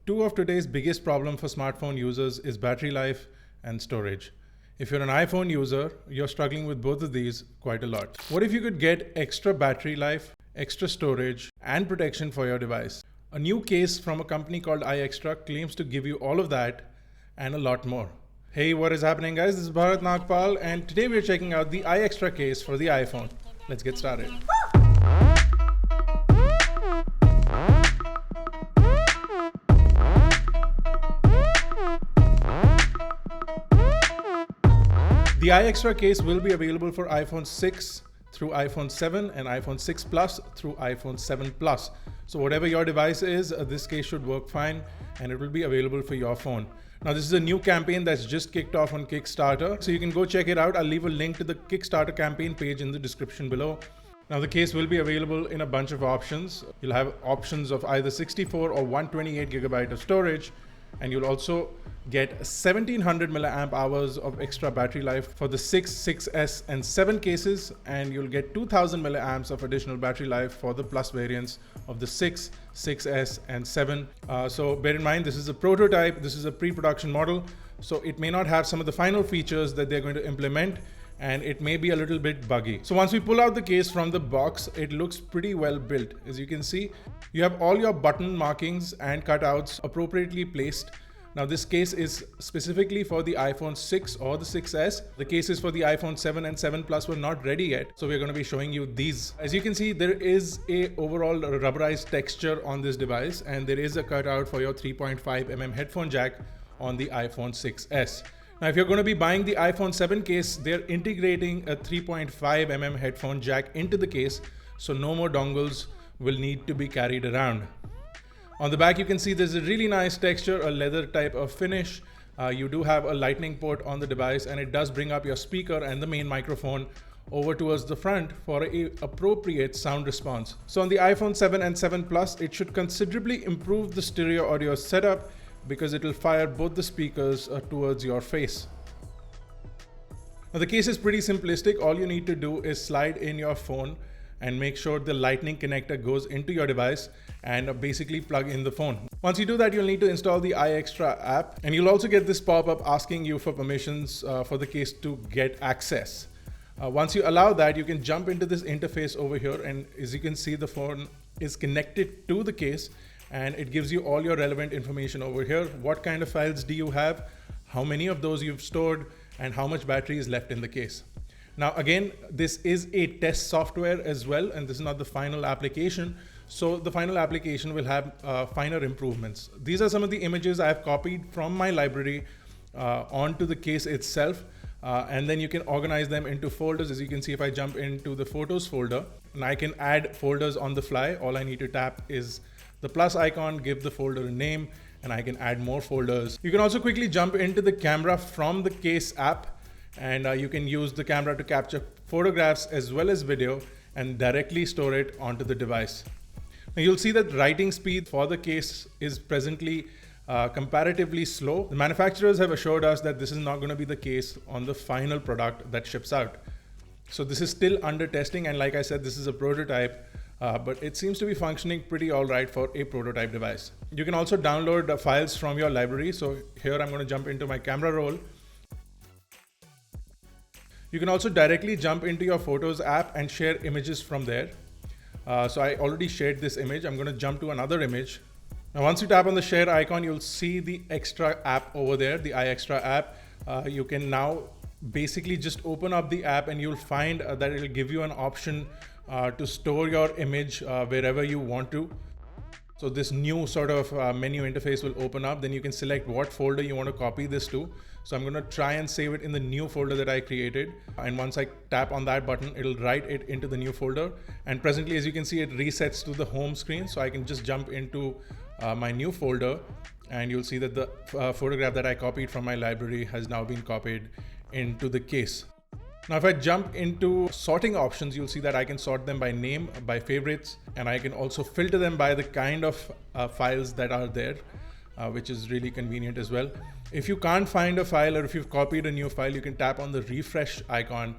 Two of today's biggest problem for smartphone users is battery life and storage. If you're an iPhone user, you're struggling with both of these quite a lot. What if you could get extra battery life, extra storage, and protection for your device? A new case from a company called iXtra claims to give you all of that and a lot more. Hey, what is happening, guys? This is Bharat Nagpal, and today we're checking out the iXtra case for the iPhone. Let's get started. The iXtra case will be available for iPhone 6 through iPhone 7 and iPhone 6 Plus through iPhone 7 Plus. So whatever your device is, this case should work fine and it will be available for your phone. Now this is a new campaign that's just kicked off on Kickstarter, so you can go check it out. I'll leave a link to the Kickstarter campaign page in the description below. Now the case will be available in a bunch of options. You'll have options of either 64 or 128 gigabyte of storage, and you'll also get 1700 milliamp hours of extra battery life for the 6, 6S and 7 cases, and you'll get 2000 milliamps of additional battery life for the Plus variants of the 6, 6S and 7. So bear in mind, this is a prototype, this is a pre-production model, so it may not have some of the final features that they're going to implement, and it may be a little bit buggy. So once we pull out the case from the box, it looks pretty well built. As you can see, you have all your button markings and cutouts appropriately placed. Now this case is specifically for the iPhone 6 or the 6S. The cases for the iPhone 7 and 7 Plus were not ready yet, so we're going to be showing you these. As you can see, there is a overall rubberized texture on this device, and there is a cutout for your 3.5mm headphone jack on the iPhone 6S. Now if you're going to be buying the iPhone 7 case, they're integrating a 3.5mm headphone jack into the case, so no more dongles will need to be carried around. On the back, you can see there's a really nice texture, a leather type of finish. You do have a lightning port on the device, and it does bring up your speaker and the main microphone over towards the front for an appropriate sound response. So on the iPhone 7 and 7 Plus, it should considerably improve the stereo audio setup because it will fire both the speakers towards your face. Now the case is pretty simplistic. All you need to do is slide in your phone and make sure the lightning connector goes into your device and basically plug in the phone. Once you do that, you'll need to install the iXtra app, and you'll also get this pop-up asking you for permissions for the case to get access. Once you allow that, you can jump into this interface over here, and as you can see, the phone is connected to the case and it gives you all your relevant information over here. What kind of files do you have, how many of those you've stored, and how much battery is left in the case. Now again, this is a test software as well, and this is not the final application. So the final application will have finer improvements. These are some of the images I've copied from my library onto the case itself, and then you can organize them into folders. As you can see, if I jump into the photos folder, and I can add folders on the fly. All I need to tap is the plus icon, give the folder a name, and I can add more folders. You can also quickly jump into the camera from the case app, and you can use the camera to capture photographs as well as video and directly store it onto the device. Now you'll see that writing speed for the case is presently comparatively slow. The manufacturers have assured us that this is not going to be the case on the final product that ships out. So this is still under testing, and like I said, this is a prototype, but it seems to be functioning pretty all right for a prototype device. You can also download files from your library. So here I'm going to jump into my camera roll. You can also directly jump into your Photos app and share images from there. So I already shared this image. I'm going to jump to another image. Now once you tap on the share icon, you'll see the iXtra app over there, the iXtra app. You can now basically just open up the app, and you'll find that it'll give you an option to store your image wherever you want to. So this new sort of menu interface will open up. Then you can select what folder you want to copy this to. So I'm going to try and save it in the new folder that I created. And once I tap on that button, it'll write it into the new folder. And presently, as you can see, it resets to the home screen. So I can just jump into my new folder, and you'll see that the photograph that I copied from my library has now been copied into the case. Now if I jump into sorting options, you'll see that I can sort them by name, by favorites, and I can also filter them by the kind of files that are there, which is really convenient as well. If you can't find a file, or if you've copied a new file, you can tap on the refresh icon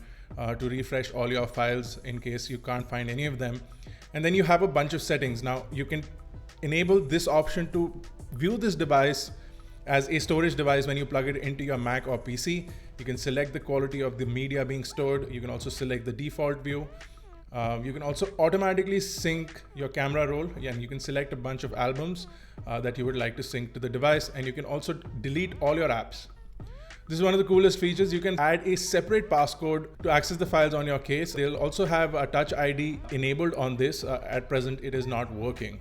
to refresh all your files in case you can't find any of them. And then you have a bunch of settings. Now you can enable this option to view this device as a storage device when you plug it into your Mac or PC. You can select the quality of the media being stored. You can also select the default view. You can also automatically sync your camera roll, and you can select a bunch of albums that you would like to sync to the device, and you can also delete all your apps. This is one of the coolest features. You can add a separate passcode to access the files on your case. They'll also have a Touch ID enabled on this. At present, it is not working.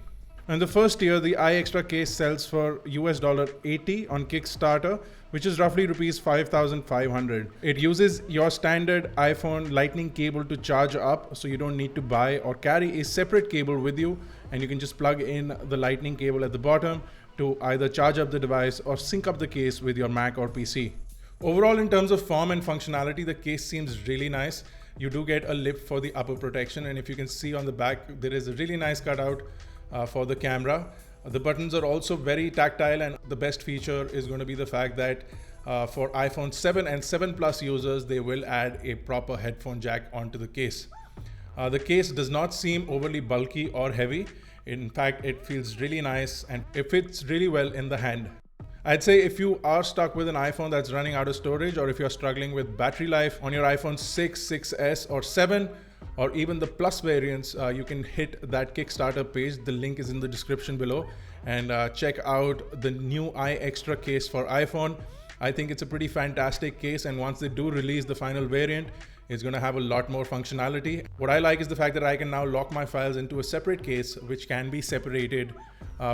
And the first tier, the iXtra case sells for $80 on Kickstarter, which is roughly rupees 5,500. It uses your standard iPhone lightning cable to charge up, so you don't need to buy or carry a separate cable with you, and you can just plug in the lightning cable at the bottom to either charge up the device or sync up the case with your Mac or PC. Overall, in terms of form and functionality, the case seems really nice. You do get a lip for the upper protection, and if you can see on the back, there is a really nice cutout for the camera. The buttons are also very tactile, and the best feature is going to be the fact that for iPhone 7 and 7 Plus users, they will add a proper headphone jack onto the case. The case does not seem overly bulky or heavy. In fact, it feels really nice and it fits really well in the hand. I'd say if you are stuck with an iPhone that's running out of storage, or if you're struggling with battery life on your iPhone 6, 6S or 7, or even the Plus variants, you can hit that Kickstarter page. The link is in the description below, and check out the new iXtra case for iPhone. I think it's a pretty fantastic case, and once they do release the final variant, it's going to have a lot more functionality. What I like is the fact that I can now lock my files into a separate case, which can be separated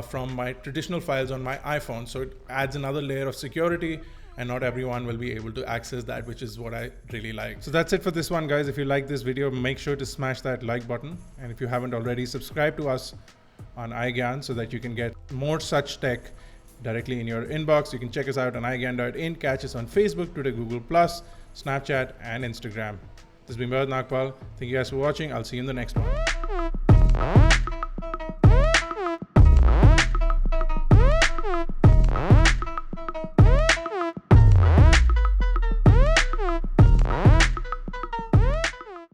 from my traditional files on my iPhone. So it adds another layer of security, and not everyone will be able to access that, which is what I really like. So that's it for this one, guys. If you like this video, make sure to smash that like button. And if you haven't already, subscribe to us on iGyaan so that you can get more such tech directly in your inbox. You can check us out on iGyaan.in, catch us on Facebook, Twitter, Google+, Snapchat, and Instagram. This has been Bharat. Thank you guys for watching. I'll see you in the next one.